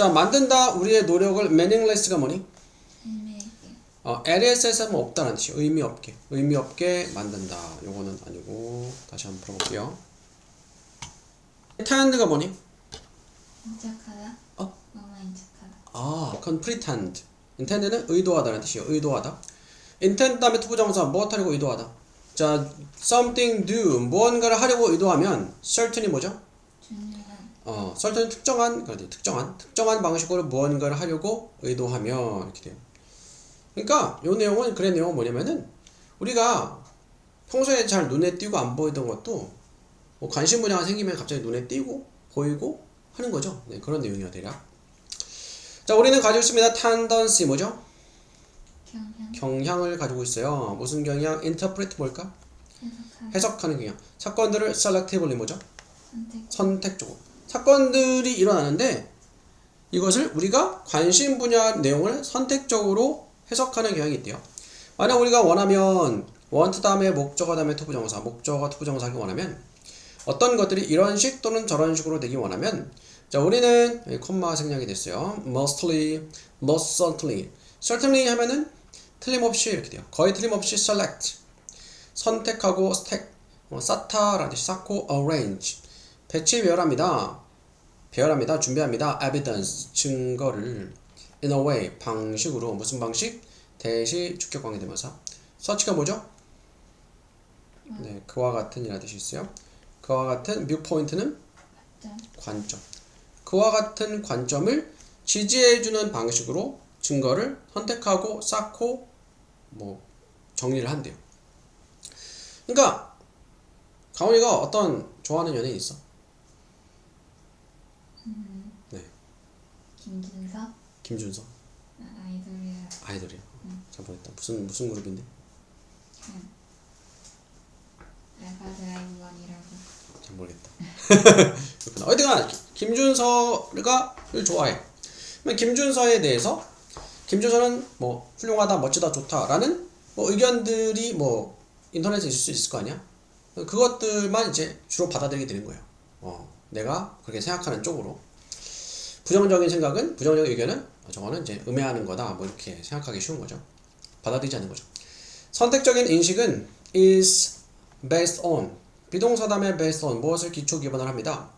자, 만든다. 우리의 노력을 meaningless가 뭐니? 의미있게. LSS는 없다는 뜻이에요. 의미 없게. 의미 없게 만든다. 요거는 아니고 다시 한번 풀어볼게요. intend가 뭐니? 인착하다. 뭐뭐 인착하다. 그건 pretend. intend는 의도하다는 뜻이에요. 의도하다. intend 다음에 투부정사 무엇하려고 의도하다. 자, something do 무언가를 하려고 의도하면 certain이 뭐죠? 중요한. certain은 특정한 방식으로 무언가를 하려고 의도하면 이렇게 돼요. 그러니까 요 내용은 그래 내용은 뭐냐면은 우리가 평소에 잘 눈에 띄고 안 보이던 것도 뭐 관심 분야가 생기면 갑자기 눈에 띄고 보이고 하는 거죠. 네, 그런 내용이야 대략. 자, 우리는 가지고 있습니다. tendency 뭐죠? 경향을 가지고 있어요. 무슨 경향? interpret 뭘까? 해석하는 경향. 사건들을 selectively 뭐죠? 선택적으로. 사건들이 일어나는데 이것을 우리가 관심 분야 내용을 선택적으로 해석하는 경향이 있대요. 만약 우리가 원하면 want 다음에 목적어 다음에 투부정사, 목적어 투부정사 하기 원하면 어떤 것들이 이런 식 또는 저런 식으로 되기 원하면 자, 우리는 콤마 생략이 됐어요. mostly, most certainly. certainly 하면은 틀림없이 이렇게 돼요. 거의 틀림없이 select. 선택하고 stack. 쌓다라는 뜻이 쌓고 arrange. 배치 배열합니다. 준비합니다. evidence. 증거를 in a way. 방식으로. 무슨 방식? 대시 주격 관계대명사. search가 뭐죠? 네, 그와 같은 이라는 뜻이 있어요. 그와 같은 viewpoint는 관점. 그와 같은 관점을 지지해주는 방식으로 증거를 선택하고 쌓고 뭐 정리를 한대요. 그러니까 강원이가 어떤 좋아하는 연예인 있어? 네. 김준서. 아이돌이야. 잘 모르겠다. 무슨 그룹인데? 알파드라이브원이라고. 잘 모르겠다. 어쨌든 김준서가 좋아해. 김준서에 대해서 김준서는 뭐 훌륭하다, 멋지다, 좋다라는 뭐 의견들이 뭐 인터넷에 있을 수 있을 거 아니야? 그것들만 이제 주로 받아들이게 되는 거예요. 내가 그렇게 생각하는 쪽으로. 부정적인 의견은 저거는 이제 음해하는 거다, 뭐 이렇게 생각하기 쉬운 거죠. 받아들이지 않는 거죠. 선택적인 인식은 is based on 비동사 다음에 based on 무엇을 기초 기반을 합니다.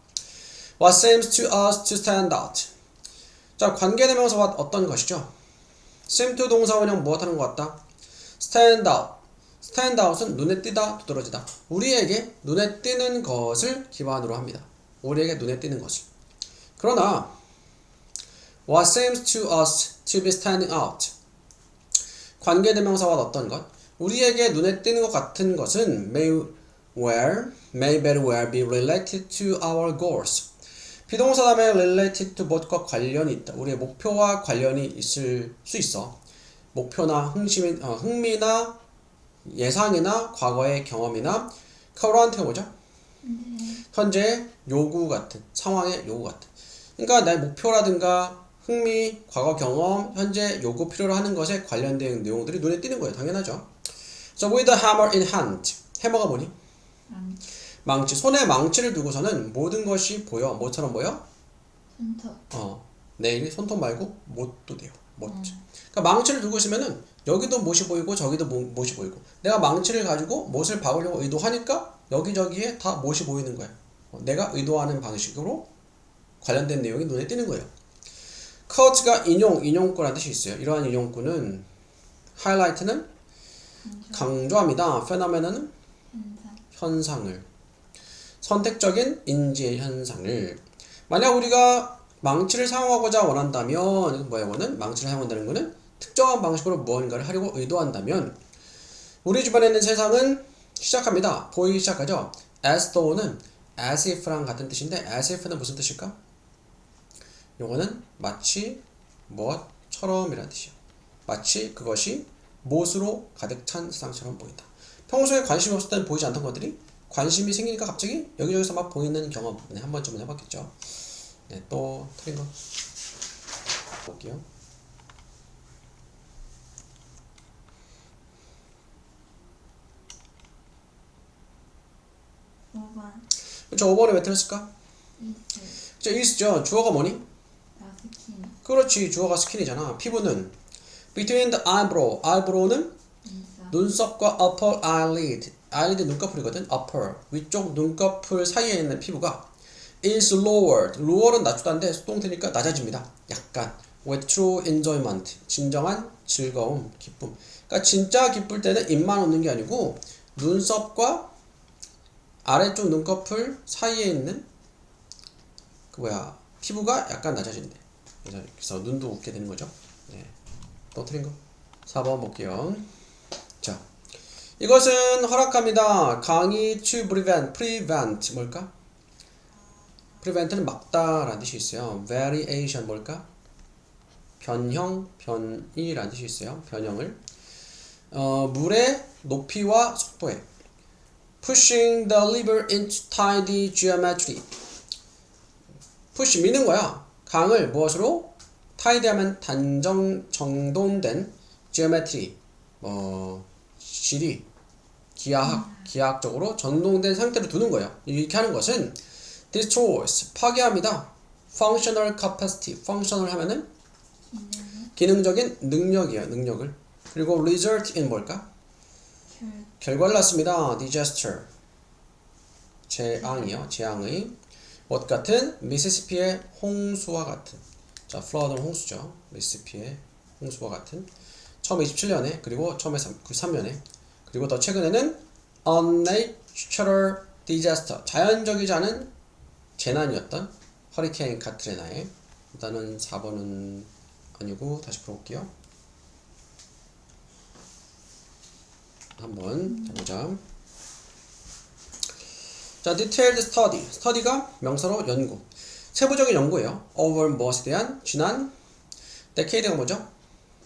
What seems to us to stand out. 자, 관계대명사와 어떤 것이죠? seem to 동사원형 무엇하는 것 같다? stand out. stand out은 눈에 띄다, 두드러지다. 우리에게 눈에 띄는 것을 기반으로 합니다. 우리에게 눈에 띄는 것을. 그러나 what seems to us to be standing out. 관계대명사와 어떤 것? 우리에게 눈에 띄는 것 같은 것은 may very well be related to our goals. 비동사 다음에 related to 무엇과 관련이 있다. 우리의 목표와 관련이 있을 수 있어. 목표나 흥미나 예상이나 과거의 경험이나 current가 뭐죠? 현재 요구 같은 상황의 요구 같은. 그러니까 나의 목표라든가 흥미, 과거 경험, 현재 요구 필요로 하는 것에 관련된 내용들이 눈에 띄는 거예요. 당연하죠. So with a hammer in hand. 해머가 뭐니? 망치. 손에 망치를 두고서는 모든 것이 보여. 뭐처럼 보여? 손톱. 내일이 손톱 말고 못도 돼요. 못. 그러니까 망치를 두고 있으면은 여기도 못이 보이고 저기도 못이 보이고 내가 망치를 가지고 못을 박으려고 의도하니까 여기저기에 다 못이 보이는 거야. 내가 의도하는 방식으로 관련된 내용이 눈에 띄는 거예요. quote가 인용구라는 뜻이 있어요. 이러한 인용구는 highlight는 강조합니다. phenomenon은 현상을. 선택적인 인지의 현상을. 만약 우리가 망치를 사용하고자 원한다면 이건 뭐야? 이거는 망치를 사용한다는 거는 특정한 방식으로 무언가를 하려고 의도한다면 우리 주변에 있는 세상은 시작합니다. 보이기 시작하죠. as though는 as if랑 같은 뜻인데 as if는 무슨 뜻일까? 요거는 마치 무엇처럼이라는 뜻이에요. 마치 그것이 못으로 가득 찬 세상처럼 보인다. 평소에 관심이 없을 때는 보이지 않던 것들이 관심이 생기니까 갑자기 여기저기서 막 보이는 경험. 네, 한 번쯤은 해봤겠죠. 네, 또 틀린 거 볼게요. 그렇죠. 5번에 왜 틀렸을까? 그렇죠. is죠. 주어가 뭐니? 그렇지. 주어가 스킨이잖아. 피부는 between the eyebrow는 눈썹. 눈썹과 upper eyelid 눈꺼풀이거든. upper 위쪽 눈꺼풀 사이에 있는 피부가 is lower는 낮추다인데 수동태니까 낮아집니다. 약간 with true enjoyment 진정한 즐거움, 기쁨. 그러니까 진짜 기쁠 때는 입만 웃는 게 아니고 눈썹과 아래쪽 눈꺼풀 사이에 있는 피부가 약간 낮아진대. 그래서 눈도 웃게 되는 거죠. 네. 또 틀린 거 4번 볼게요. 자, 이것은 허락합니다. 강의 to prevent 뭘까? prevent는 막다라는 뜻이 있어요. variation 뭘까? 변이라는 뜻이 있어요. 변형을 물의 높이와 속도에 pushing the lever into tidy geometry. push 미는 거야. 강을 무엇으로? tidy하면 정돈된 geometry 지리 기하학적으로 전동된 상태로 두는 거예요. 이렇게 하는 것은 destroys 파괴합니다. functional capacity functional 하면은 기능적인 능력이에요. 능력을. 그리고 result in 뭘까? 결과를 낳습니다. disaster 재앙의 것 같은 미시시피의 홍수와 같은. 자, flood는 홍수죠. 미시시피의 홍수와 같은. 처음에 27년에 그리고 처음에 93년에 그리고 더 최근에는 unnatural disaster 자연적이지 않은 재난이었던 허리케인 카트리나의 일단은 4번은 아니고 다시 풀어볼게요. 한번 해보자. 자, detailed study가 명사로 연구 세부적인 연구예요. over 무엇에 대한 지난 decade가 뭐죠?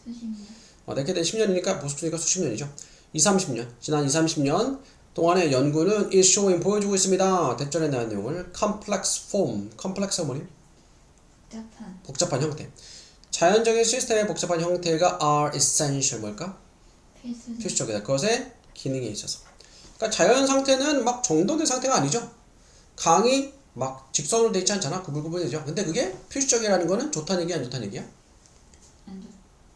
수십 년. decade는 10년이니까 보수니까 수십 년이죠. 20-30년 지난 20-30년 동안의 연구는 is showing 보여주고 있습니다. 대절에 대한 내용을 complex form complex가 뭐니? 복잡한 형태 자연적인 시스템의 복잡한 형태가 are essential 뭘까? 필수적이다. 그것의 기능에 있어서. 그러니까 자연 상태는 막 정돈된 상태가 아니죠. 강이 막 직선으로 돼 있지 않잖아. 구불구불되죠. 근데 그게 필수적이라는 거는 좋다는 얘기야, 안 좋다는 얘기야?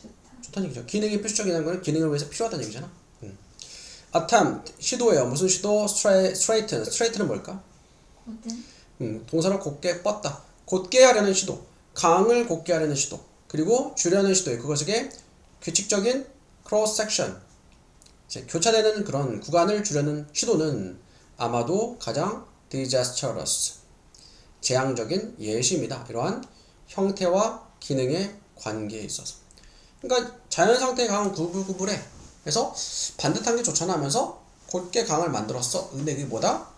좋다. 좋다는 얘기죠. 기능이 필수적이라는 거는 기능을 위해서 필요하다는 얘기잖아. attempt 시도예요. 무슨 시도? straight는 뭘까? 고든. 동사를 곧게 뻗다. 곧게 하려는 시도. 강을 곧게 하려는 시도. 그리고 줄여는 시도예요. 그것에게 규칙적인 cross section 교차되는 그런 구간을 주려는 시도는 아마도 가장 disastrous 재앙적인 예시입니다. 이러한 형태와 기능의 관계에 있어서. 그러니까 자연 상태의 강은 구불구불해. 그래서 반듯한 게 좋잖아 하면서 곧게 강을 만들었어. 근데 그게 뭐다?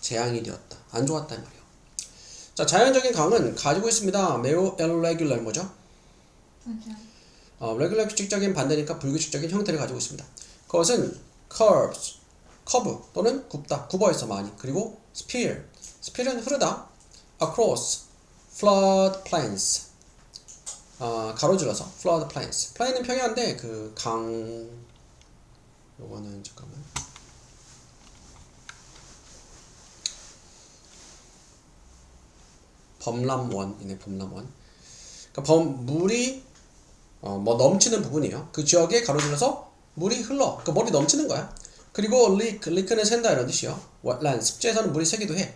재앙이 되었다. 안 좋았단 말이에요. 자, 자연적인 강은 가지고 있습니다. 매우 irregular 뭐죠? regular 규칙적인 반대니까 불규칙적인 형태를 가지고 있습니다. 그것은 커브 또는 굽다, 굽어있어 많이. 그리고 spill은 흐르다. across flood plains 가로질러서 flood plains. plain은 평야인데 그 강 요거는 잠깐만. 범람원이네. 범람원. 그러니까 물이 뭐 넘치는 부분이에요. 그 지역에 가로질러서 물이 흘러. 그 물이 넘치는 거야. 그리고 leak는 샌다 이런 뜻이요. wetland 습지에서는 물이 새기도 해.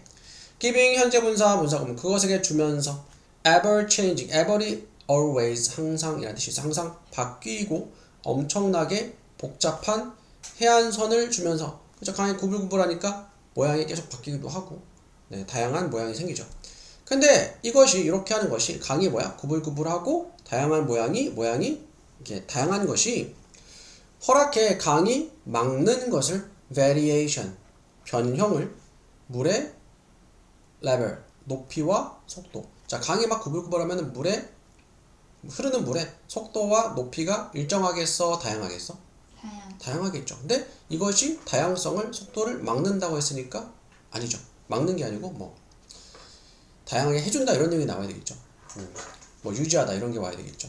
giving 현재 분사 그러면 그것에게 주면서 ever changing ever이 always 항상이라는 뜻이 있어. 항상 바뀌고 엄청나게 복잡한 해안선을 주면서 그죠. 강이 구불구불하니까 모양이 계속 바뀌기도 하고 네, 다양한 모양이 생기죠. 근데 이것이 이렇게 하는 것이 강이 뭐야? 구불구불하고 다양한 모양이 이렇게 다양한 것이 허락해 강이 막는 것을 variation 변형을 물의 level 높이와 속도. 자, 강이 막 구불구불하면 흐르는 물의 속도와 높이가 일정하겠어, 다양하겠어? 다양하겠죠. 근데 이것이 다양성을 속도를 막는다고 했으니까 아니죠. 막는 게 아니고 뭐 다양하게 해준다 이런 내용이 나와야 되겠죠. 뭐 유지하다 이런 게 와야 되겠죠.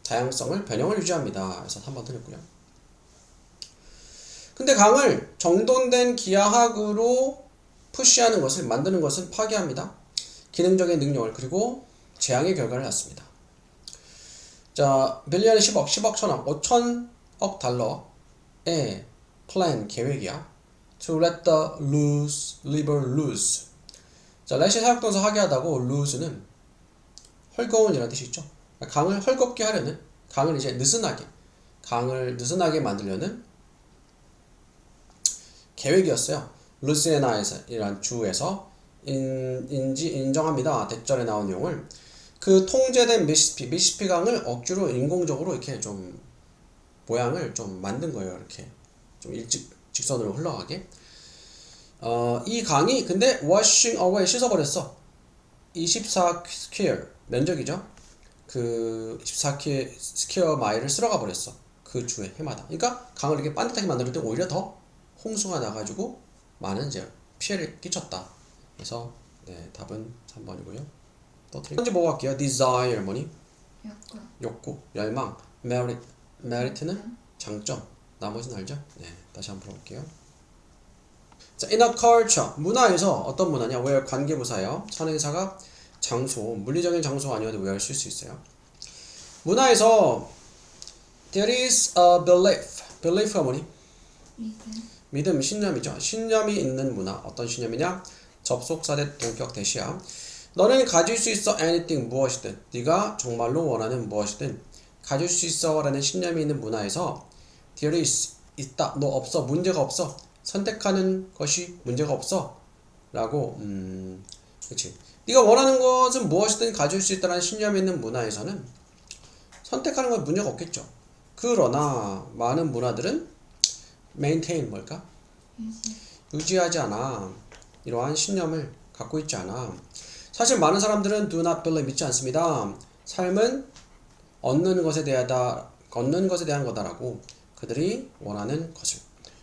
다양성을 변형을 유지합니다. 그래서 3번 틀렸고요. 근데 강을 정돈된 기하학으로 푸시하는 것을 만드는 것은 파괴합니다. 기능적인 능력을. 그리고 재앙의 결과를 낳습니다. 자, 빌리언이 10억, 천억, 5천억 달러의 플랜 계획이야. To let the river loose. 자, let이 사역동사 하게 하다고 lose는 헐거운이라는 뜻이 있죠. 강을 헐겁게 하려는, 강을 이제 느슨하게, 강을 느슨하게 만들려는 계획이었어요. 루시애나이란 주에서 인정합니다. 대절에 나온 내용을 그 통제된 미시시피 강을 억지로 인공적으로 이렇게 좀 모양을 좀 만든 거예요. 이렇게 좀 직선으로 흘러가게. 이 강이 근데 washing away 씻어버렸어. 24 스퀘어 면적이죠. 그 24 스퀘어 마일을 쓸어가 버렸어. 그 주에 해마다. 그러니까 강을 이렇게 반듯하게 만들 때 오히려 더 홍수가 나가지고 많은 이제 피해를 끼쳤다. 그래서 네, 답은 3번이고요. 또 틀린 번째 보고 갈게요. desire 뭐니? 욕구, 열망. merit는 장점. 나머지는 알죠? 네, 다시 한번 볼게요. 자, in a culture 문화에서 어떤 문화냐? where 관계부사예요. 선행사가 장소, 물리적인 장소 아니어도 where 쓸 수 있어요. 문화에서 there is a belief. belief가 뭐니? 믿음, 신념이죠. 신념이 있는 문화. 어떤 신념이냐? 접속사 대 동격 대시야. 너는 가질 수 있어 anything 무엇이든. 네가 정말로 원하는 무엇이든 가질 수 있어 라는 신념이 있는 문화에서 there is 있다. 너 없어. 문제가 없어. 선택하는 것이 문제가 없어. 라고 그치. 네가 원하는 것은 무엇이든 가질 수 있다는 신념이 있는 문화에서는 선택하는 건 문제가 없겠죠. 그러나 많은 문화들은 maintain 뭘까? 유지하지 않아. 이러한 신념을 갖고 있지 않아. 사실 많은 사람들은 do not believe 믿지 않습니다. 삶은 얻는 것에 대한 거다라고 그들이 원하는 것을.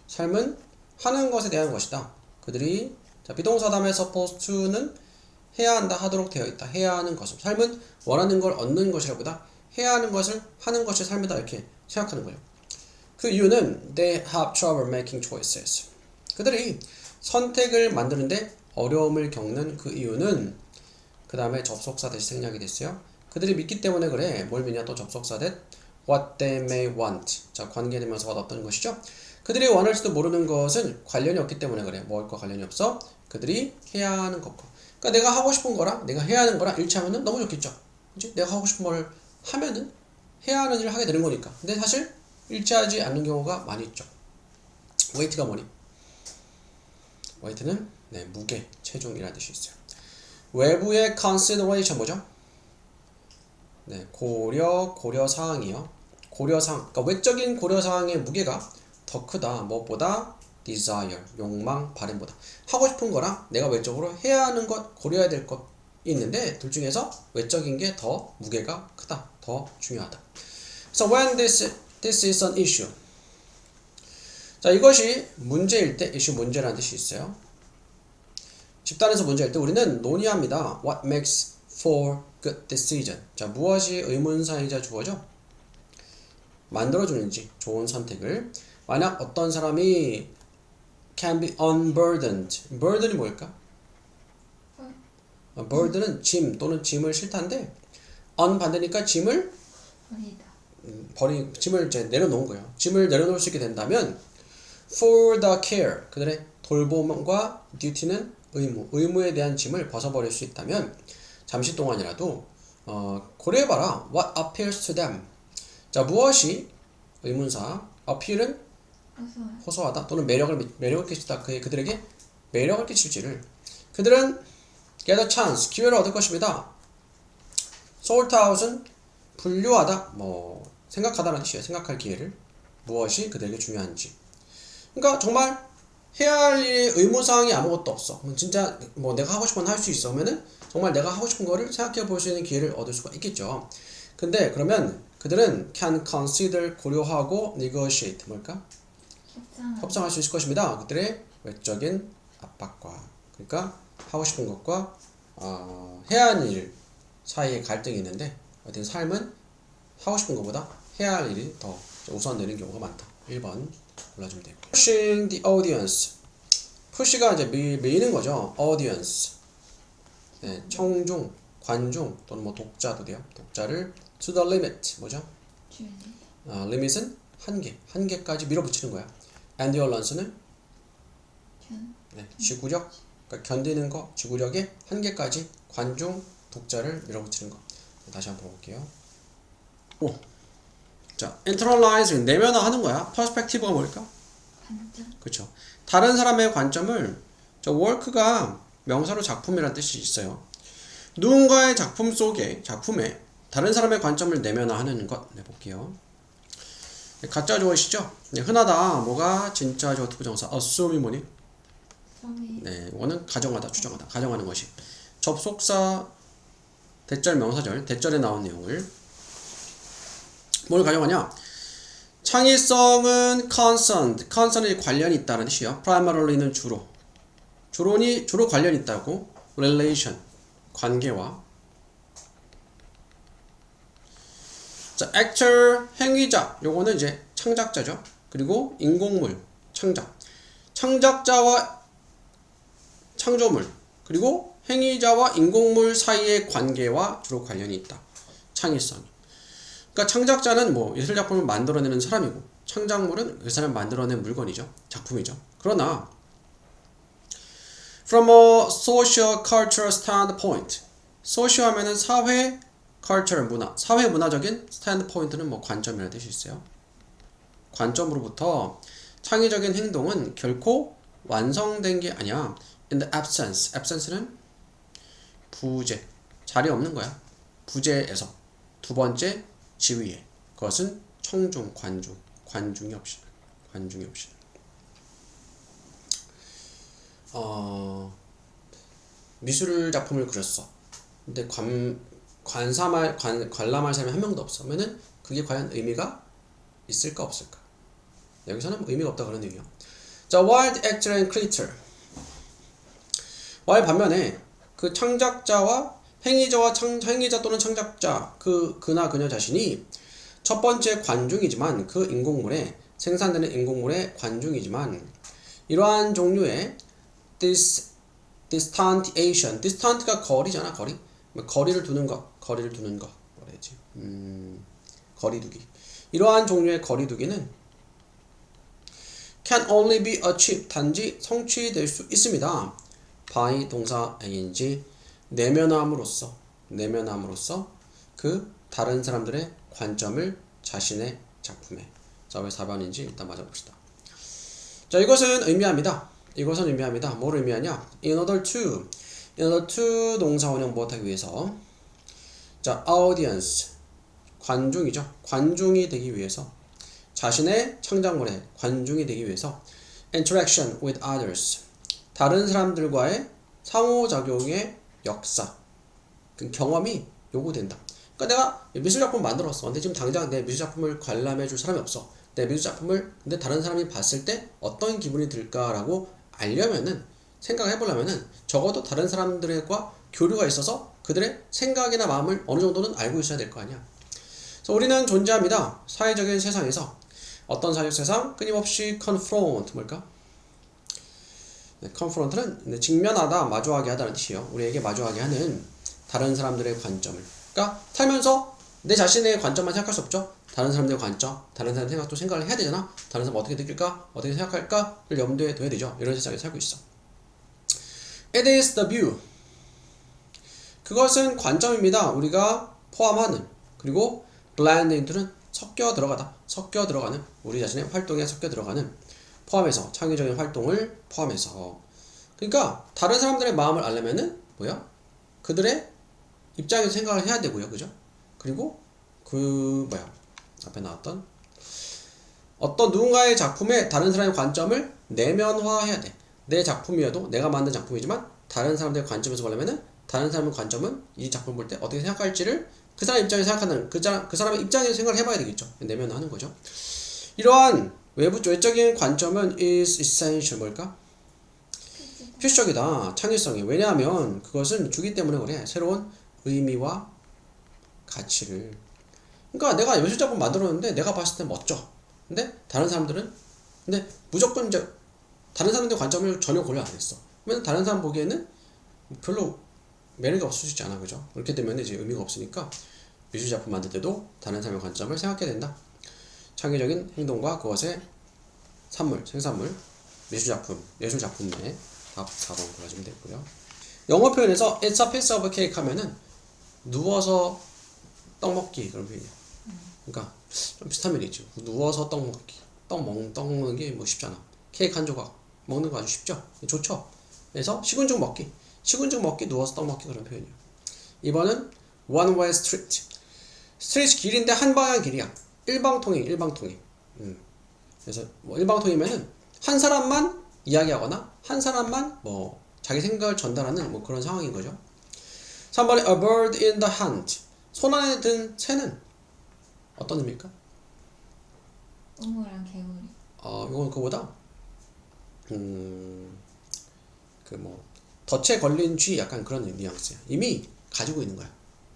삶은 하는 것에 대한 것이다. 그들이 비동사다음에 supposed to는 해야 한다 하도록 되어 있다. 해야 하는 것을. 삶은 원하는 걸 얻는 것이라보다 해야 하는 것을 하는 것이 삶이다 이렇게 생각하는 거예요. 그 이유는 they have trouble making choices. 그들이 선택을 만드는데 어려움을 겪는 그 이유는 그 다음에 접속사 대시 생략이 됐어요. 그들이 믿기 때문에 그래. 뭘 믿냐? 또 접속사 대 what they may want. 자, 관계되면서가 어떤 것이죠? 그들이 원할지도 모르는 것은 관련이 없기 때문에 그래. 뭘과 관련이 없어? 그들이 해야 하는 것과. 그러니까 내가 하고 싶은 거랑 내가 해야 하는 거랑 일치하면은 너무 좋겠죠. 그치? 내가 하고 싶은 걸 하면은 해야 하는 일을 하게 되는 거니까. 근데 사실 일치하지 않는 경우가 많이 있죠. weight가 뭐니? weight는 네, 무게, 체중이라는 뜻이 있어요. 외부의 consideration 뭐죠? 네, 고려사항이요. 고려사항, 그러니까 외적인 고려사항의 무게가 더 크다. 무엇보다? desire, 욕망, 바램보다. 하고 싶은 거랑 내가 외적으로 해야 하는 것, 고려해야 될 것 있는데 둘 중에서 외적인 게 더 무게가 크다. 더 중요하다. So when this is an issue. 자, 이것이 문제일 때, issue 문제라는 뜻이 있어요. 집단에서 문제일 때 우리는 논의합니다. What makes for good decision? 자, 무엇이 의문사이자 주어죠? 만들어주는지 좋은 선택을. 만약 어떤 사람이 can be unburdened. burden이 뭘까? burden은 짐 또는 짐을 싫다인데 un 반대니까 짐을 짐을 이제 내려놓은 거예요. 짐을 내려놓을 수 있게 된다면 for the care 그들의 돌봄과 duty는 의무에 대한 짐을 벗어버릴 수 있다면 잠시 동안이라도 고려해봐라. What appeals to them. 자, 무엇이 의문사 appeal은 호소하다 또는 매력을 끼치다. 그들에게 매력을 끼칠지를. 그들은 get a chance 기회를 얻을 것입니다. sort out은 분류하다 생각하다라는 뜻이에요. 생각할 기회를. 무엇이 그들에게 중요한지. 그러니까 정말 해야 할 일의 의무사항이 아무것도 없어. 진짜 내가 하고 싶은 건 할 수 있어. 그러면은 정말 내가 하고 싶은 거를 생각해 볼 수 있는 기회를 얻을 수가 있겠죠. 근데 그러면 그들은 can consider 고려하고 negotiate 뭘까? 협상할 수 있을 것입니다. 그들의 외적인 압박과 그러니까 하고 싶은 것과 해야 하는 일 사이에 갈등이 있는데 어떤 삶은 하고 싶은 것보다 해야 할 일이 더 우선되는 경우가 많다. 1번 골라주면 되고. Pushing the audience. push가 이제 밀는 거죠. audience. 네, 청중, 관중 또는 뭐 독자도 돼요. 독자를 to the limit 뭐죠? limit은 한계까지 밀어붙이는 거야. endurance는 지구력, 그러니까 견디는 거, 지구력의 한계까지 관중, 독자를 밀어붙이는 거. 다시 한번 볼게요. 자, internalize 내면화하는 거야. perspective가 뭘까? 관점. 그렇죠. 다른 사람의 관점을 저 work가 명사로 작품이라는 뜻이 있어요. 누군가의 작품에 다른 사람의 관점을 내면화하는 것 내볼게요. 가짜 주어시죠? 흔하다. 뭐가 진짜 주어 투부정사 assume이 뭐니? 네, 이거는 가정하다, 추정하다, 가정하는 것이. 접속사 대절 명사절, 대절에 나온 내용을 뭘 가정하냐? 창의성은 concern이 관련이 있다는 뜻이요. primarily 주로 관련이 있다고. relation 관계와. 자, actor 행위자 요거는 이제 창작자죠. 그리고 인공물 창작자와 창조물 그리고 행위자와 인공물 사이의 관계와 주로 관련이 있다. 창의성이. 그러니까 창작자는 뭐 예술작품을 만들어내는 사람이고 창작물은 그 사람이 만들어낸 물건이죠. 작품이죠. 그러나 from a social cultural standpoint social 하면은 사회 cultural 문화 사회 문화적인 standpoint는 뭐 관점이라는 뜻이 있어요. 관점으로부터 창의적인 행동은 결코 완성된 게 아니야. in the absence는 부재 자리 없는 거야. 부재에서 두 번째 지위에 그것은 청중 관중이 없이 미술 작품을 그렸어. 근데 관람할 사람이 한 명도 없어. 그러면은 그게 과연 의미가 있을까 없을까? 여기서는 의미가 없다 그런 얘기야. 자, wild actor and creature. while 반면에 그 창작자와 행위자 또는 창작자 그나 그녀 자신이 첫 번째 관중이지만 그 인공물에 생산되는 인공물의 관중이지만 이러한 종류의 distantiation distant가 거리잖아. 거리를 두는 거 뭐래지? 거리두기. 이러한 종류의 거리두기는 can only be achieved 단지 성취될 수 있습니다. by 동사 ing 내면함으로써 그 다른 사람들의 관점을 자신의 작품에. 자, 왜 4번인지 일단 맞아봅시다. 자, 이것은 의미합니다. 뭐를 의미하냐? in order to 동사 원형 무엇하기 위해서. 자, audience 관중이죠. 관중이 되기 위해서 자신의 창작물에 관중이 되기 위해서 interaction with others 다른 사람들과의 상호작용의 역사 그 경험이 요구된다. 그러니까 내가 미술작품을 만들었어. 근데 지금 당장 내 미술작품을 관람해 줄 사람이 없어. 내 미술작품을 근데 다른 사람이 봤을 때 어떤 기분이 들까라고 알려면은 생각을 해보려면은 적어도 다른 사람들과 교류가 있어서 그들의 생각이나 마음을 어느 정도는 알고 있어야 될 거 아니야. 그래서 우리는 존재합니다. 사회적인 세상에서 어떤 사회적 세상? 끊임없이 confront 뭘까? 네, confront는 직면하다, 마주하게 하다는 뜻이에요. 우리에게 마주하게 하는 다른 사람들의 관점을. 그러니까 살면서 내 자신의 관점만 생각할 수 없죠. 다른 사람들의 관점, 다른 사람의 생각도 생각을 해야 되잖아. 다른 사람 어떻게 느낄까? 어떻게 생각할까를 염두에 둬야 되죠. 이런 세상에 살고 있어. It is the view. 그것은 관점입니다. 우리가 포함하는 그리고 blend into는 섞여 들어가는 우리 자신의 활동에 섞여 들어가는 포함해서 창의적인 활동을 포함해서 그러니까 다른 사람들의 마음을 알려면은 뭐야? 그들의 입장에서 생각을 해야 되고요. 그죠? 그리고 앞에 나왔던 어떤 누군가의 작품에 다른 사람의 관점을 내면화해야 돼. 내 작품이어도 내가 만든 작품이지만 다른 사람들의 관점에서 보려면은 다른 사람의 관점은 이 작품을 볼 때 어떻게 생각할지를 그 사람 입장에서 생각하는 그 사람의 입장에서 생각을 해봐야 되겠죠. 내면화하는 거죠. 이러한 외적인 관점은 is essential 뭘까? 필수적이다. 창의성이. 왜냐하면 그것은 주기 때문에 그래. 새로운 의미와 가치를. 그러니까 내가 예술작품 만들었는데 내가 봤을 때 멋져. 근데 다른 사람들은 무조건 이제 다른 사람들의 관점을 전혀 고려 안 했어. 그러면 다른 사람 보기에는 별로 매력이 없을 수 있잖아, 그죠? 그렇게 되면 이제 의미가 없으니까 미술 작품 만들 때도 다른 사람의 관점을 생각해야 된다. 창의적인 행동과 그것의 산물, 생산물, 미술 작품, 예술 작품에 답 4번 골라주면 되고요. 영어 표현에서 it's a piece of cake 하면은 누워서 떡 먹기 그런 표현이야. 그러니까 좀 비슷한 면이죠. 누워서 떡 먹기, 떡 먹는 게 뭐 쉽잖아. 케이크 한 조각 먹는 거 아주 쉽죠. 좋죠. 그래서 식은 죽 먹기, 누워서 떡 먹기 그런 표현이에요. 2번은 one way street. 스트레이트 길인데 한 방향 길이야. 일방통행. 그래서 뭐 일방통이면은 한 사람만 이야기하거나 한 사람만 뭐 자기 생각을 전달하는 뭐 그런 상황인 거죠. 3번에 a bird in the hand. 손 안에 든 새는 어떤 의미일까? 동물랑 개구리. 이건 그거보다 그 뭐 덫에 걸린 쥐 약간 그런 뉘앙스야. 이미 가지고 있는 거야.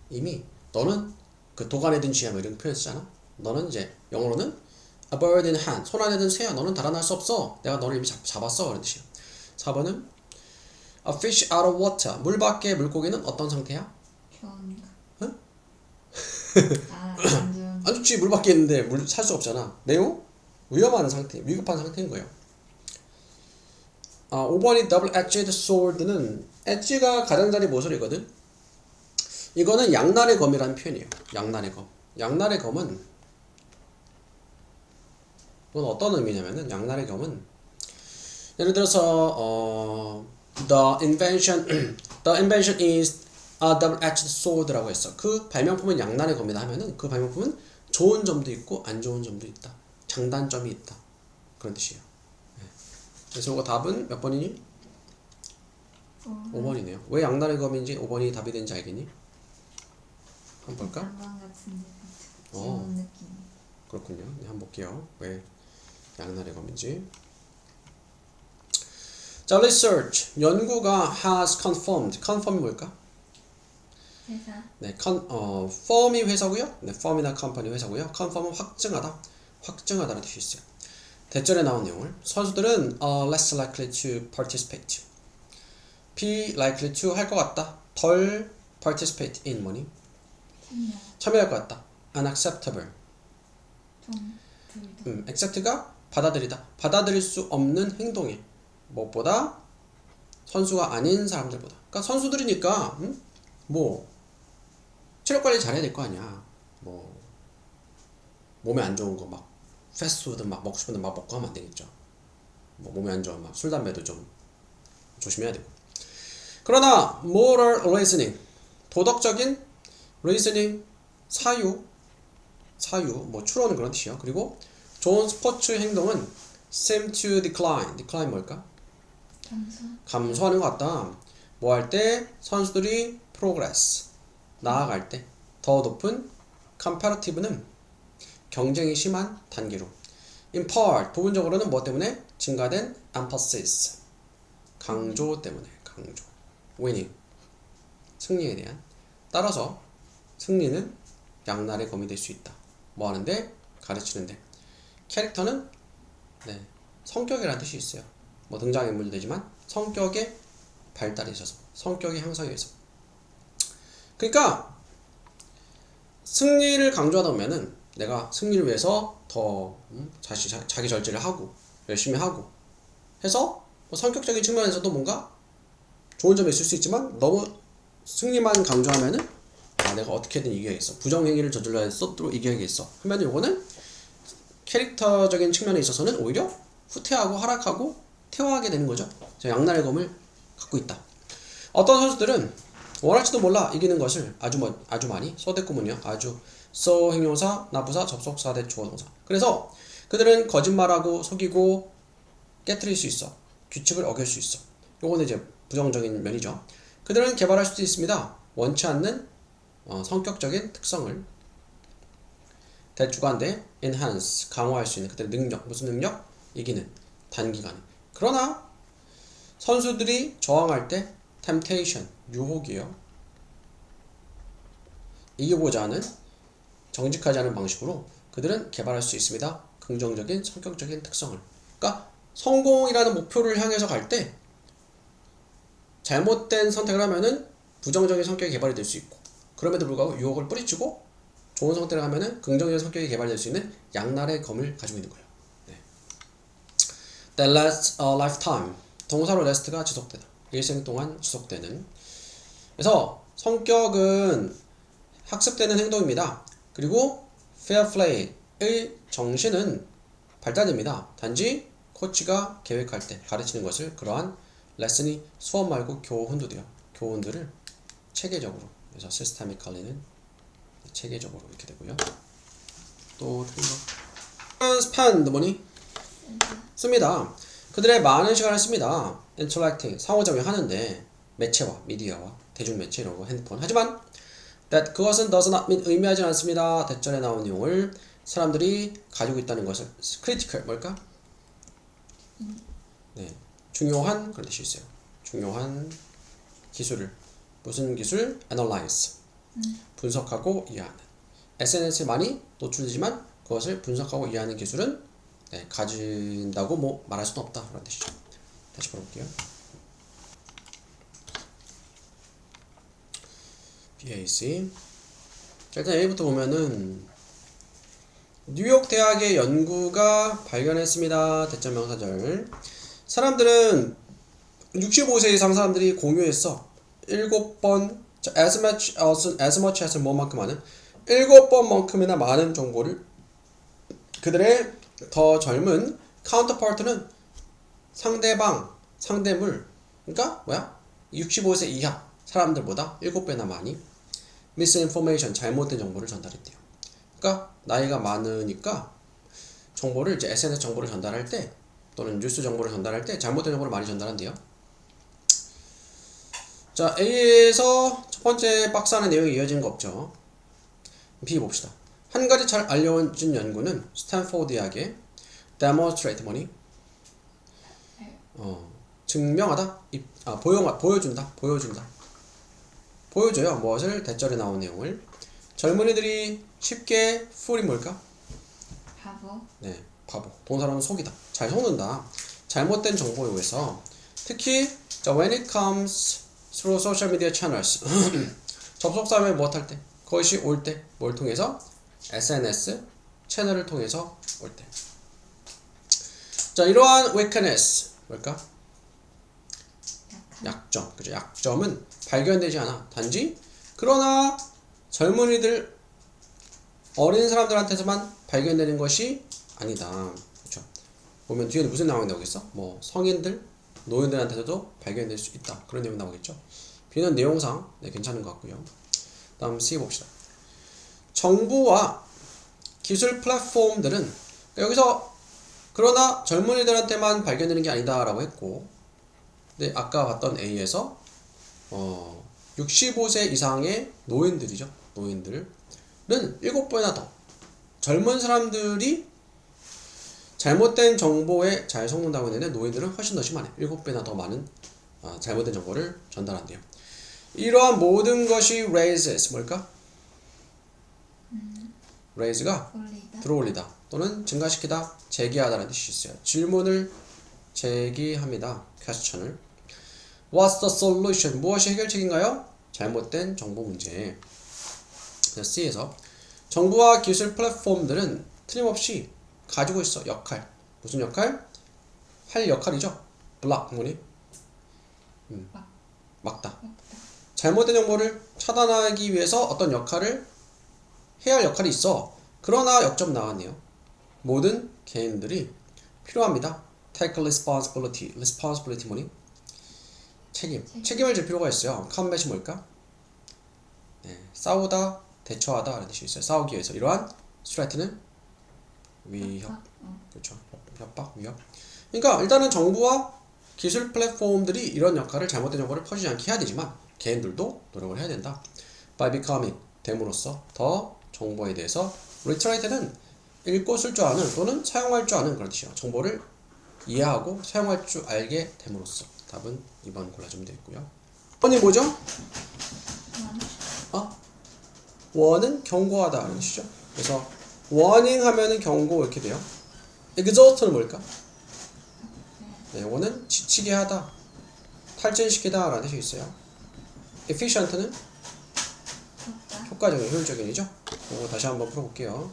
이미 너는 그 도간에 든 쥐야 뭐 이런 표현 쓰잖아. 너는 이제 영어로는 a bird in hand. 손 안에 든 새야. 너는 달아날 수 없어. 내가 너를 이미 잡았어. 그런 뜻이야. 4번은 a fish out of water. 물 밖의 물고기는 어떤 상태야? 좋은가? 응? 안 좋은. 안 좋지. 물 밖에 있는데 물 살 수 없잖아. 매우 위험한 상태, 위급한 상태인 거예요. 5번이 double-edged sword는 엣지가 가장자리 모서리거든. 이거는 양날의 검이라는 표현이에요. 양날의 검. 양날의 검은 이건 어떤 의미냐면은 양날의 검은 예를 들어서 the invention is a double-edged sword라고 했어. 그 발명품은 양날의 검이다 하면은 그 발명품은 좋은 점도 있고 안 좋은 점도 있다. 장단점이 있다. 그런 뜻이에요. 네. 그래서 이거 답은 몇 번이니? 5번이네요. 왜 양날의 검인지 5번이 답이 되는지 알겠니? 한번 볼까? 장관 같은데 좋은 느낌. 그렇군요. 네, 한번 볼게요. 왜 양날의 검인지. 자, research. 연구가 has confirmed. confirm이 뭘까? 회사. 네, firm이 회사고요. 네, firm이나 company 회사고요. confirm은 확증하다. 확증하다는 뜻이 있어요. 대절에 나온 내용을 선수들은 less likely to participate. be likely to 할 것 같다. 덜 participate in 뭐니? 참여할 것 같다. unacceptable. 좀 둘 다. accept가 받아들이다. 받아들일 수 없는 행동에 무엇보다 선수가 아닌 사람들보다. 그러니까 선수들이니까 뭐 체력 관리 잘해야 될 거 아니야. 뭐 몸에 안 좋은 거 막 패스트푸드 막 먹고 싶은데 막 먹고 하면 안 되겠죠. 뭐 몸에 안 좋은 막 술 담배도 좀 조심해야 되고. 그러나 moral reasoning 도덕적인 reasoning 사유 뭐 추론은 그런 뜻이요. 그리고 좋은 스포츠 행동은 seem to decline 뭘까? 감소하는 것 같다. 뭐 할 때? 선수들이 progress 나아갈 때 더 높은 comparative는 경쟁이 심한 단계로 in part 부분적으로는 뭐 때문에? 증가된 emphasis 강조 때문에 강조 winning 승리에 대한 따라서 승리는 양날의 검이 될 수 있다. 뭐 하는데? 가르치는데 캐릭터는 네, 성격이라는 뜻이 있어요. 뭐 등장인물도 되지만 성격의 발달에 있어서 성격의 향상에 의해서 그러니까 승리를 강조하다 보면은 내가 승리를 위해서 더 자기 절제를 하고 열심히 하고 해서 뭐 성격적인 측면에서도 뭔가 좋은 점이 있을 수 있지만 너무 승리만 강조하면은 내가 어떻게든 이겨야겠어. 부정행위를 저질러야 해서 또 이겨야겠어. 하면 요거는 캐릭터적인 측면에 있어서는 오히려 후퇴하고 하락하고 퇴화하게 되는 거죠. 양날의 검을 갖고 있다. 어떤 선수들은 원할지도 몰라 이기는 것을 아주 많이 소대꾸문이요. 아주 so 행용사, 나부사, 접속사, 대 주어동사. 그래서 그들은 거짓말하고 속이고 깨트릴 수 있어. 규칙을 어길 수 있어. 요거는 이제 부정적인 면이죠. 그들은 개발할 수도 있습니다. 원치 않는 성격적인 특성을 대주관대 enhance 강화할 수 있는 그들의 능력. 무슨 능력? 이기는 단기간에. 그러나 선수들이 저항할 때 temptation 유혹이요. 이기고자 하는 정직하지 않은 방식으로 그들은 개발할 수 있습니다. 긍정적인 성격적인 특성을. 그러니까 성공이라는 목표를 향해서 갈 때 잘못된 선택을 하면은 부정적인 성격이 개발이 될 수 있고, 그럼에도 불구하고 유혹을 뿌리치고 좋은 상태로 가면은 긍정적인 성격이 개발될 수 있는 양날의 검을 가지고 있는 거예요. 네. That lasts a lifetime. 동사로 last가 지속되다. 일생 동안 지속되는. 그래서 성격은 학습되는 행동입니다. 그리고 fair play의 정신은 발달됩니다. 단지 코치가 계획할 때 가르치는 것을 그러한 레슨이 수업 말고 교훈도 돼요. 교훈들을 체계적으로, 그래서 systemically는 체계적으로 이렇게 되고요. 또 틀린 거. spend 뭐니? 씁니다. 그들의 많은 시간을 씁니다. interacting 상호작용 하는데 매체와 미디어와 대중매체 이런 거 핸드폰. 하지만 that 그것은 does not mean 의미하지 않습니다. 대절에 나온 내용을 사람들이 가지고 있다는 것을 critical 뭘까? 네, 중요한 그런 뜻이 있어요. 중요한 기술을 무슨 기술? analyze 분석하고 이해하는. SNS에 많이 노출되지만 그것을 분석하고 이해하는 기술은 네, 가진다고 뭐 말할 수는 없다 그런 뜻이죠. 다시 볼게요. BAC. 자, 일단 A부터 보면은 뉴욕 대학의 연구가 발견했습니다. 대절 명사절. 사람들은 65세 이상 사람들이 공유했어. 7번 as much as 뭐만큼 많은 7번만큼이나 많은 정보를 그들의 더 젊은 카운터파트는 상대물 그러니까 뭐야? 65세 이하 사람들보다 7배나 많이 misinformation 잘못된 정보를 전달했대요. 그러니까 나이가 많으니까 정보를 이제 SNS 정보를 전달할 때 또는 뉴스 정보를 전달할 때 잘못된 정보를 많이 전달한대요. 자, A에서 첫 번째 박스 안에 내용이 이어지는 거 없죠. B 봅시다. 한 가지 잘 알려진 연구는 스탠포드 대학의 demonstrate 뭐니? 증명하다? 보여줘요. 무엇을? 대절에 나온 내용을. 젊은이들이 쉽게 fool이 뭘까? 바보. 네, 바보. 동사로는 속이다. 잘 속는다. 잘못된 정보에 의해서 특히 when it comes through social media channels 접속사에 무엇할 때? 그것이 올 때 뭘 통해서? SNS 채널을 통해서 올 때. 자, 이러한 weakness 뭘까? 약점. 그죠? 약점은 발견되지 않아. 단지 그러나 젊은이들 어린 사람들한테서만 발견되는 것이 아니다. 그렇죠? 보면 뒤에는 무슨 내용이 나오겠어? 뭐 성인들, 노인들한테서도 발견될 수 있다. 그런 내용이 나오겠죠. B는 내용상 네, 괜찮은 것 같고요. 다음 C 봅시다. 정부와 기술 플랫폼들은 여기서 그러나 젊은이들한테만 발견되는 게 아니다 라고 했고, 근데 아까 봤던 A에서 65세 이상의 노인들이죠. 노인들은 7배나 더 젊은 사람들이 잘못된 정보에 잘 속는다고 했는데 노인들은 훨씬 더 심하네. 7배나 더 많은 잘못된 정보를 전달한대요. 이러한 모든 것이 raises 뭘까? raise가 올리다. 들어올리다 또는 증가시키다, 제기하다라는 뜻이 있어요. 질문을 제기합니다. question을. What's the solution? 무엇이 해결책인가요? 잘못된 정보 문제. C에서 정부와 기술 플랫폼들은 틀림없이 가지고 있어. 역할. 무슨 역할? 할 역할이죠. block 뭐니? 막다. 잘못된 정보를 차단하기 위해서 어떤 역할을 해야 할 역할이 있어. 그러나 역점 나왔네요. 모든 개인들이 필요합니다. Take responsibility. responsibility 뭐니? 책임을 질 필요가 있어요. combat이 뭘까? 네, 싸우다, 대처하다 라는 뜻이 있어요. 싸우기 위해서. 이러한 threat는 위협. 그렇죠. 협박, 위협. 그러니까 일단은 정부와 기술 플랫폼들이 이런 역할을 잘못된 정보를 퍼지지 않게 해야 되지만 개인들도 노력을 해야 된다. By becoming 됨으로써 더 정보에 대해서 literate는 읽고 쓸 줄 아는 또는 사용할 줄 아는 그런 뜻이에요. 정보를 이해하고 사용할 줄 알게 됨으로써. 답은 2번 골라주면 되겠고요. 1번이 뭐죠? 원은 경고하다 라는 뜻이죠. 그래서 warning 하면은 경고 이렇게 돼요. exhaust는 뭘까? 네, 이거는 지치게 하다, 탈진시키다 라는 뜻이 있어요. efficient는 효과. 효과적인, 효율적인이죠. 이거 다시 한번 풀어볼게요.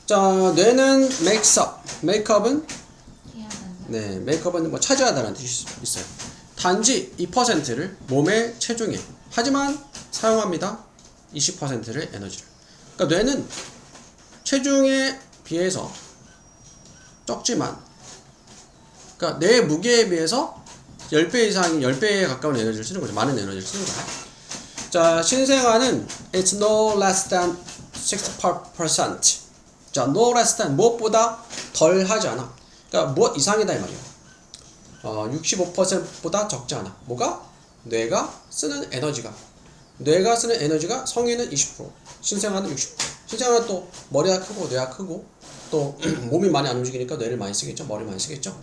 자, 뇌는 makes up. makeup은 해야한다. 네, 메이크업은 뭐 차지하다는 뜻이 있어요. 단지 2%를 몸의 체중에, 하지만 사용합니다. 20%의 에너지를. 그러니까 뇌는 체중에 비해서 적지만, 그러니까 내 무게에 비해서 10배 이상이 10배에 가까운 에너지를 쓰는 거죠. 많은 에너지를 쓰는 거예요. 자, 신생아는 it's no less than 60%. 자, no less than 무엇보다 덜 하지 않아. 그러니까 무엇 이상이다 이 말이에요. 65%보다 적지 않아. 뭐가? 뇌가 쓰는 에너지가. 뇌가 쓰는 에너지가 성인은 20%, 신생아는 60%. 신생아는 또 머리가 크고 뇌가 크고 또 몸이 많이 안 움직이니까 뇌를 많이 쓰겠죠. 머리 많이 쓰겠죠.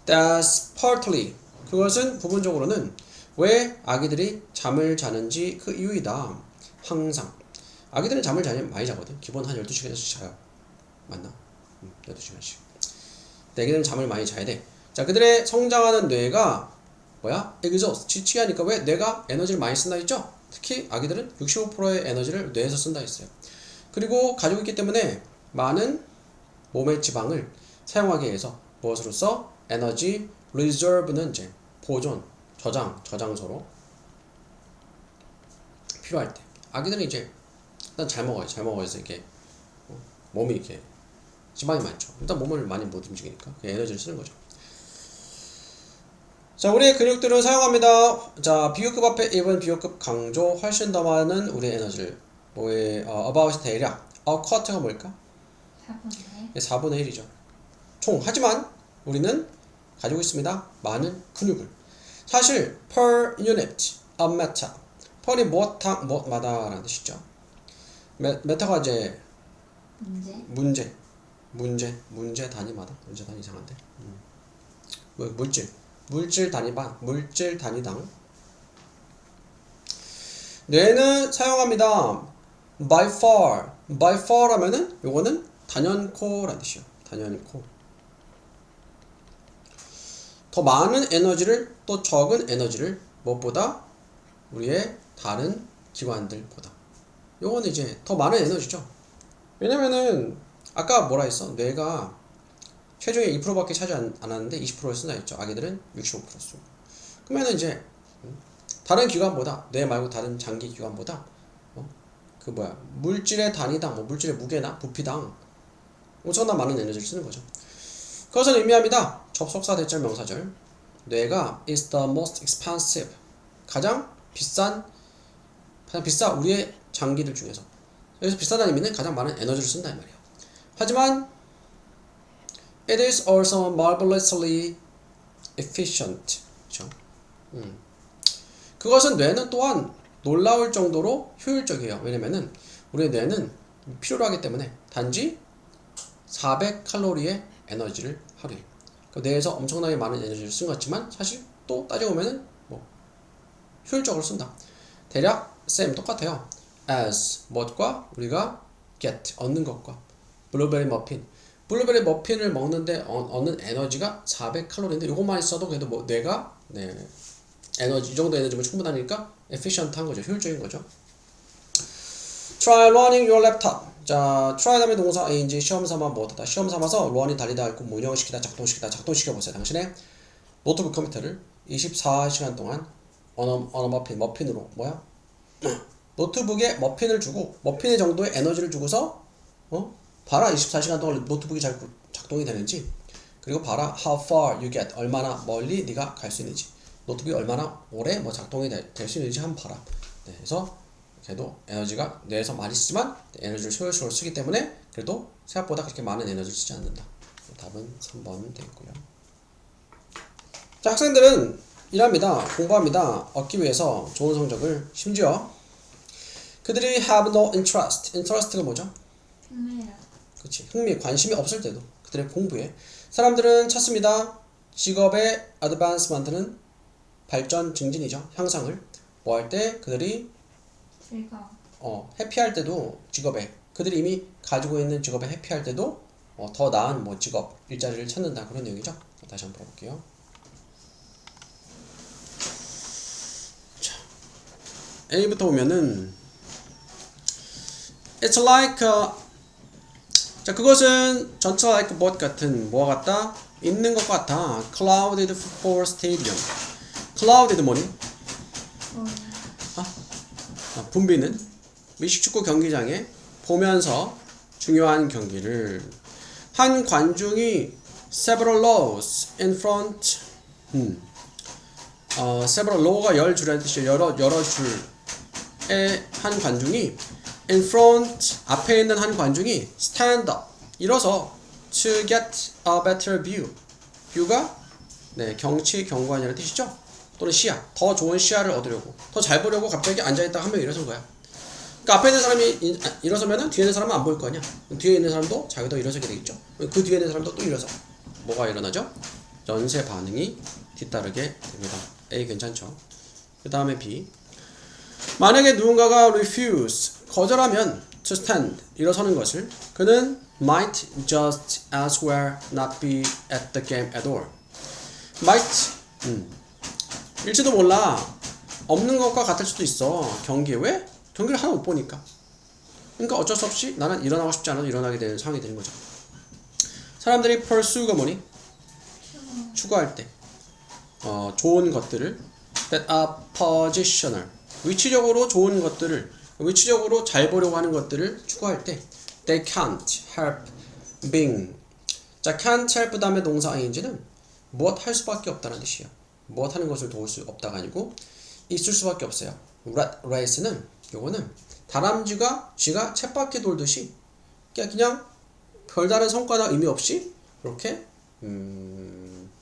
That's partly. 그것은 부분적으로는 왜 아기들이 잠을 자는지 그 이유이다. 항상. 아기들은 잠을 많이 자거든. 기본 한 12시간씩 자요. 맞나? 12시간씩. 애기들은 잠을 많이 자야 돼. 자, 그들의 성장하는 뇌가 뭐야? exhaust. 지치게 하니까 왜 뇌가 에너지를 많이 쓴다 했죠? 특히 아기들은 65%의 에너지를 뇌에서 쓴다 했어요. 그리고 가지고 있기 때문에 많은 몸의 지방을 사용하기 위해서 무엇으로써? 에너지 reserve는 이제 보존, 저장소로 필요할 때. 아기들은 이제 일단 잘 먹어야지 이렇게 몸이 이렇게 지방이 많죠. 일단 몸을 많이 못 움직이니까 에너지를 쓰는 거죠. 자, 우리의 근육들은 사용합니다. 자, 비교급 앞에 입은 비교급 강조, 훨씬 더 많은 우리의 에너지를. 뭐의 about 대략. a quart가 뭘까? 4분의 4분의 1이죠. 총. 하지만 우리는 가지고 있습니다. 많은 근육을. 사실 per unit of matter. per이 무엇마다라는 뜻이죠. 메타가 이제 문제 단위마다. 문제 단위 이상한데. 물질 단위당. 뇌는 사용합니다. by far 하면은 요거는 단연코라는 뜻이요. 단연코. 더 많은 에너지를 또 적은 에너지를 무엇보다 우리의 다른 기관들보다. 요거는 이제 더 많은 에너지죠. 왜냐면은 아까 뭐라 했어? 뇌가 체중의 2%밖에 차지 안 하는데 20%를 쓴다 했죠. 아기들은 65% 쓰고. 그러면은 이제 다른 기관보다, 뇌 말고 다른 장기 기관보다 물질의 단위당, 물질의 무게나 부피당 엄청난 많은 에너지를 쓰는 거죠. 그것은 의미합니다. 접속사 대절 명사절. 뇌가 is the most expensive. 가장 비싸 우리의 장기들 중에서. 여기서 비싸다는 의미는 가장 많은 에너지를 쓴다 이 말이에요. 하지만 it is also marvelously efficient. 그렇죠? 그것은 뇌는 또한 놀라울 정도로 효율적이에요. 왜냐면은 우리의 뇌는 필요로 하기 때문에 단지 400칼로리의 에너지를 하루에. 그러니까 뇌에서 엄청나게 많은 에너지를 쓴 것 같지만 사실 또 따지고 보면은 효율적으로 쓴다. 대략 same 똑같아요. as 무엇과 우리가 get 얻는 것과 블루베리 머핀을 먹는데 얻는 에너지가 400칼로리인데 이것만 있어도 그래도 뇌가 에너지 이 정도 에너지면 충분하니까 efficient한 거죠. 효율적인 거죠. Try running your laptop. 자, try 다음에 동사 a인지 시험 삼아 뭐하다. 시험 삼아서 run이 달리다 할 거 운영시키다 작동시켜보세요. 당신의 노트북 컴퓨터를 24시간 동안 언어 머핀으로 노트북에 머핀을 주고 머핀의 정도의 에너지를 주고서 봐라 24시간 동안 노트북이 잘 작동이 되는지, 그리고 봐라 how far you get, 얼마나 멀리 네가 갈 수 있는지, 노트북이 얼마나 오래 작동이 될 수 있는지 한번 봐라. 네, 그래서 그래도 에너지가 뇌에서 많이 쓰지만 에너지를 효율적으로 쓰기 때문에 그래도 생각보다 그렇게 많은 에너지를 쓰지 않는다. 답은 3번 되겠고요. 자, 학생들은 일합니다. 공부합니다. 얻기 위해서 좋은 성적을, 심지어 그들이 have no interest. interest가 뭐죠? 그치. 흥미, 관심이 없을 때도 그들의 공부에 사람들은 찾습니다. 직업의 advancement는 발전, 증진이죠. 향상을 뭐 할 때 그들이 해피할 때도, 직업에 그들이 이미 가지고 있는 직업에 해피할 때도 더 나은 뭐 직업, 일자리를 찾는다 그런 내용이죠. 다시 한번 볼게요. 자, A부터 보면은 It's like 자, 그것은 전처 like what 같은 뭐와 같다? 있는 것 같아. Clouded football stadium. Clouded 뭐니? 붐비는 미식축구 경기장에 보면서 중요한 경기를 한 관중이 several rows in front several row가 열 줄이라는 뜻이에요. 여러 줄의 한 관중이 in front 앞에 있는 한 관중이 stand up 일어서 to get a better view view가 네, 경치 경관이라는 뜻이죠. 또는 시야 더 좋은 시야를 얻으려고 더 잘 보려고 갑자기 앉아있다가 한 명 일어선 거야. 그러니까 앞에 있는 사람이 일어서면은 뒤에 있는 사람은 안 보일 거 아니야. 뒤에 있는 사람도 자기도 일어서게 되겠죠. 그 뒤에 있는 사람도 또 일어서 뭐가 일어나죠? 연쇄 반응이 뒤따르게 됩니다. A 괜찮죠? 그 다음에 B 만약에 누군가가 refuse 거절하면 to stand 일어서는 것을 그는 might just as well not be at the game at all. might 일지도 몰라 없는 것과 같을 수도 있어. 경기에 왜? 경기를 하나 못 보니까. 그러니까 어쩔 수 없이 나는 일어나고 싶지 않아도 일어나게 되는 상황이 되는 거죠. 사람들이 pursue가 뭐니? 추구할 때 좋은 것들을 that are positional 위치적으로 좋은 것들을 위치적으로 잘 보려고 하는 것들을 추구할 때 they can't help being 자 can't help 다음에 동사 ing는 무엇 할 수밖에 없다는 뜻이에요. 무엇 하는 것을 도울 수 없다가 아니고 있을 수밖에 없어요. race는 요거는 다람쥐가 쥐가 쳇바퀴 돌듯이 그냥 별다른 성과나 의미 없이 이렇게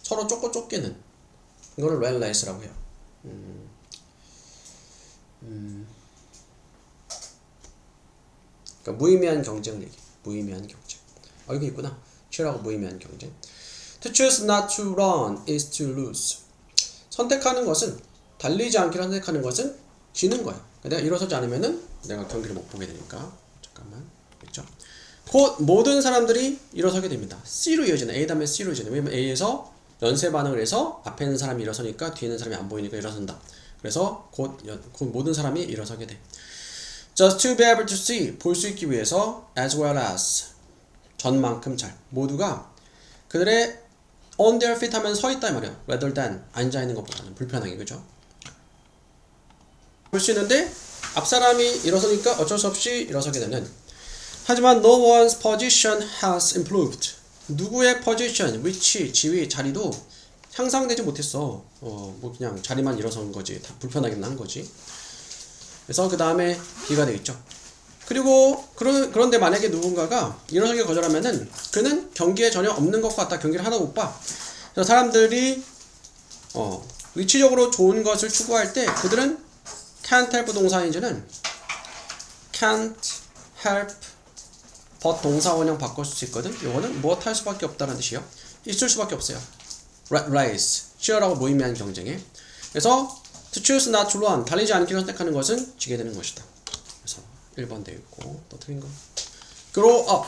서로 쫓기는 이거를 red race라고 해요. 그러니까 무의미한 경쟁 얘기. 무의미한 경쟁. 여기 있구나. cheer하고 무의미한 경쟁. To choose not to run is to lose. 선택하는 것은 달리지 않기를 선택하는 것은 지는 거야. 내가 일어서지 않으면은 내가 경기를 못 보게 되니까. 잠깐만. 그렇죠? 곧 모든 사람들이 일어서게 됩니다. C로 이어지는 A 다음에 C로 이어지는 왜냐면 A에서 연쇄 반응을 해서 앞에 있는 사람이 일어서니까 뒤에 있는 사람이 안 보이니까 일어선다. 그래서 곧 모든 사람이 일어서게 돼. Just to be able to see 볼 수 있기 위해서 as well as 전만큼 잘 모두가 그들의 on their feet 하면 서 있다 이 말이야. rather than 앉아 있는 것보다는 불편하게 그죠? 볼 수 있는데 앞 사람이 일어서니까 어쩔 수 없이 일어서게 되는. 하지만 no one's position has improved. 누구의 position, 위치, 지위, 자리도 향상되지 못했어. 뭐 그냥 자리만 일어선 거지. 다 불편하긴 한 거지. 그래서 그 다음에 B가 되겠죠. 그리고 그런데 만약에 누군가가 일어서기 거절하면은 그는 경기에 전혀 없는 것 같다. 경기를 하나 못 봐. 그래서 사람들이 위치적으로 좋은 것을 추구할 때 그들은 can't help 동사인지는 can't help but 동사 원형 바꿀 수 있거든. 요거는 무엇 할 수밖에 없다는 뜻이요. 있을 수밖에 없어요. race, 치열하고 무의미한 경쟁에. 그래서 to choose not to run, 달리지 않기를 선택하는 것은 지게 되는 것이다. 그래서 1번 되어 있고 또 틀린 거. grow up.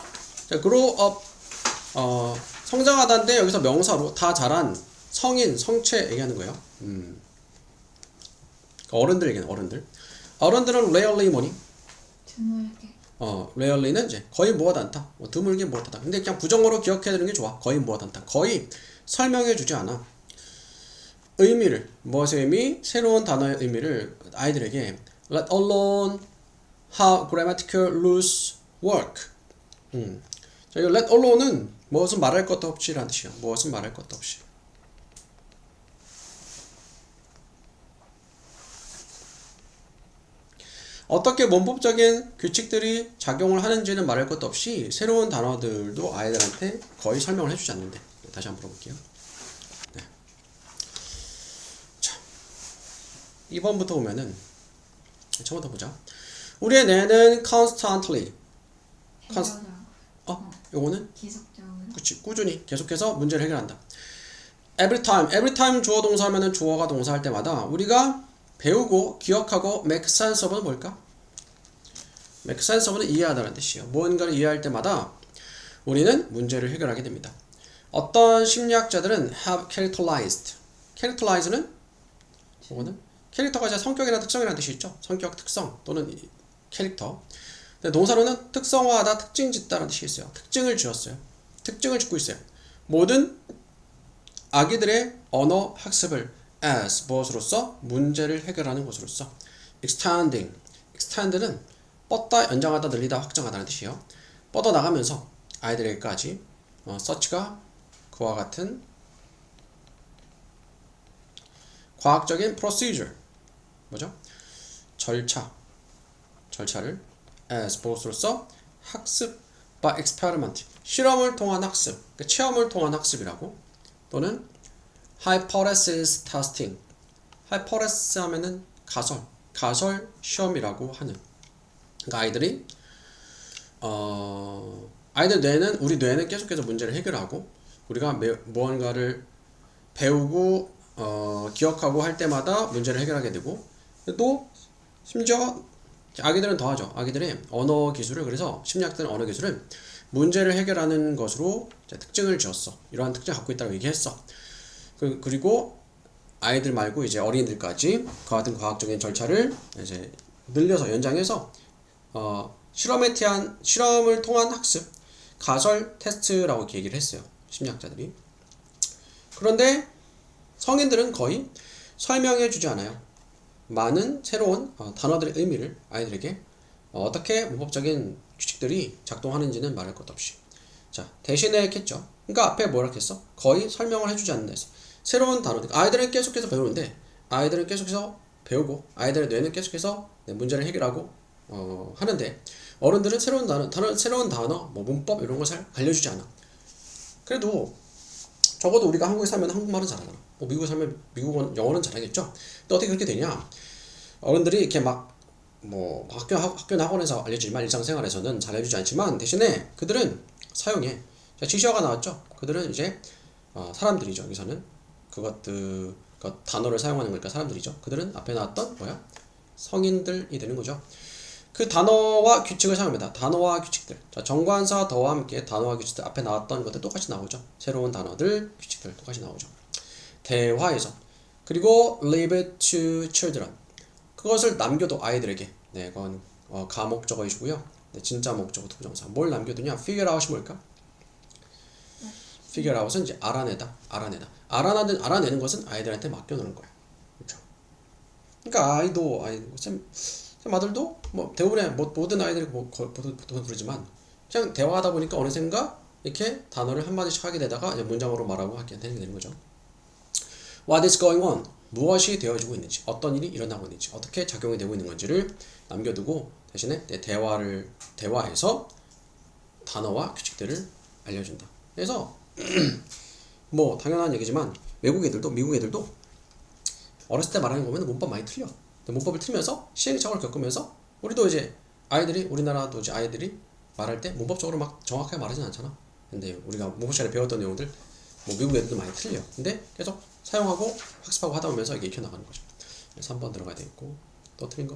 자, grow up 성장하다인데 여기서 명사로 다 자란 성인, 성체 얘기하는 거예요. 어른들 얘기하는 어른들. 어른들은 rarely 뭐니? 드물게. rarely는 이제 거의 무엇 않다. 드물게 무엇 하다. 근데 그냥 부정어로 기억해야 되는 게 좋아. 거의 무엇 않다. 거의 설명해 주지 않아. 의미를 무엇의 의미? 새로운 단어의 의미를 아이들에게 let alone how grammatical rules work. 자, 이 let alone은 무엇은 말할 것도 없이라는 뜻이야. 무엇은 말할 것도 없이. 어떻게 문법적인 규칙들이 작용을 하는지는 말할 것도 없이 새로운 단어들도 아이들한테 거의 설명을 해주지 않는데. 다시 한번 물어볼게요. 네. 자, 2번부터 보면은 처음부터 보자. 우리의 뇌는 constantly 요거는 계속적으로. 그치 꾸준히 계속해서 문제를 해결한다. every time 주어 동사하면은 주어가 동사할 때마다 우리가 배우고 기억하고 make sense of는 뭘까? make sense of는 이해하다는 뜻이에요. 무언가를 이해할 때마다 우리는 문제를 해결하게 됩니다. 어떤 심리학자들은 have characterized. characterize는 이거는 캐릭터가 이제 성격이나 특성이라는 뜻이 있죠. 성격, 특성 또는 이 캐릭터. 근데 동사로는 특성화하다, 특징 짓다라는 뜻이 있어요. 특징을 지었어요. 특징을 짓고 있어요. 모든 아기들의 언어 학습을 as 무엇으로써 문제를 해결하는 것으로서 extending. extend는 뻗다, 연장하다, 늘리다, 확장하다는 뜻이에요. 뻗어 나가면서 아이들에게까지 such가 그와 같은 과학적인 procedure 뭐죠? 절차를 as 무엇으로써 학습 by experiment 실험을 통한 학습, 그러니까 체험을 통한 학습이라고 또는 hypothesis testing hypothesis 하면은 가설 시험이라고 하는 그러니까 아이들이 아이들 뇌는 우리 뇌는 계속해서 문제를 해결하고 우리가 무언가를 배우고 기억하고 할 때마다 문제를 해결하게 되고 또 심지어 아기들은 더하죠. 아기들의 언어 기술을 그래서 심리학들은 언어 기술을 문제를 해결하는 것으로 특징을 지었어. 이러한 특징을 갖고 있다고 얘기했어. 그리고 아이들 말고 이제 어린이들까지 그와 같은 과학적인 절차를 이제 늘려서 연장해서 실험을 통한 학습, 가설 테스트라고 얘기를 했어요. 심리학자들이. 그런데 성인들은 거의 설명해 주지 않아요. 많은 새로운 단어들의 의미를 아이들에게 어떻게 문법적인 규칙들이 작동하는지는 말할 것 없이 자 대신에 했겠죠. 그러니까 앞에 뭐라 했어? 거의 설명을 해주지 않는다 했어. 새로운 단어 아이들은 계속해서 배우는데 아이들은 계속해서 배우고 아이들의 뇌는 계속해서 문제를 해결하고 하는데 어른들은 새로운 단어 뭐 문법 이런 걸 잘 알려주지 않아. 그래도 적어도 우리가 한국에 살면 한국말은 잘하잖아. 뭐 미국에 살면 미국은 영어는 잘하겠죠. 근데 어떻게 그렇게 되냐? 어른들이 이렇게 뭐 학교나 학원에서 알려주지만 일상생활에서는 잘 알려주지 않지만 대신에 그들은 사용해. 자, 지시어가 나왔죠. 그들은 이제 사람들이죠. 여기서는 그것들 단어를 사용하는 거니까 사람들이죠. 그들은 앞에 나왔던 뭐야? 성인들이 되는 거죠. 그 단어와 규칙을 사용합니다. 단어와 규칙들. 자, 정관사 더와 함께 단어와 규칙들 앞에 나왔던 것들 똑같이 나오죠. 새로운 단어들, 규칙들 똑같이 나오죠. 대화에서. 그리고 leave it to children. 그것을 남겨도 아이들에게. 네, 그건 가목적어이시고요. 네, 진짜 목적어 투부정사. 뭘 남겨두냐? figure out이 뭘까? figure out은 이제 알아내다. 알아내는 것은 아이들한테 맡겨놓는 거야. 그렇죠? 그러니까 아이도 쌤 아들도 뭐 대부분의 모든 아이들이 보통 그러지만 그냥 대화하다 보니까 어느샌가 이렇게 단어를 한마디씩 하게 되다가 이제 문장으로 말하고 하게 되는 거죠. What is going on? 무엇이 되어지고 있는지, 어떤 일이 일어나고 있는지, 어떻게 작용이 되고 있는 건지를 남겨두고 대신에 대화에서 단어와 규칙들을 알려준다. 그래서 뭐 당연한 얘기지만 미국 애들도 어렸을 때 말하는 거 보면 문법 많이 틀려. 문법을 틀면서 시행착오를 겪으면서 우리도 이제 우리나라도 이제 아이들이 말할 때 문법적으로 막 정확하게 말하진 않잖아. 근데 우리가 문법 시간에 배웠던 내용들 뭐 미국 애들도 많이 틀려. 근데 계속 사용하고 학습하고 하다 보면서 이게 익혀나가는 거죠. 그래서 3번 들어가야 되겠고 또 틀린 거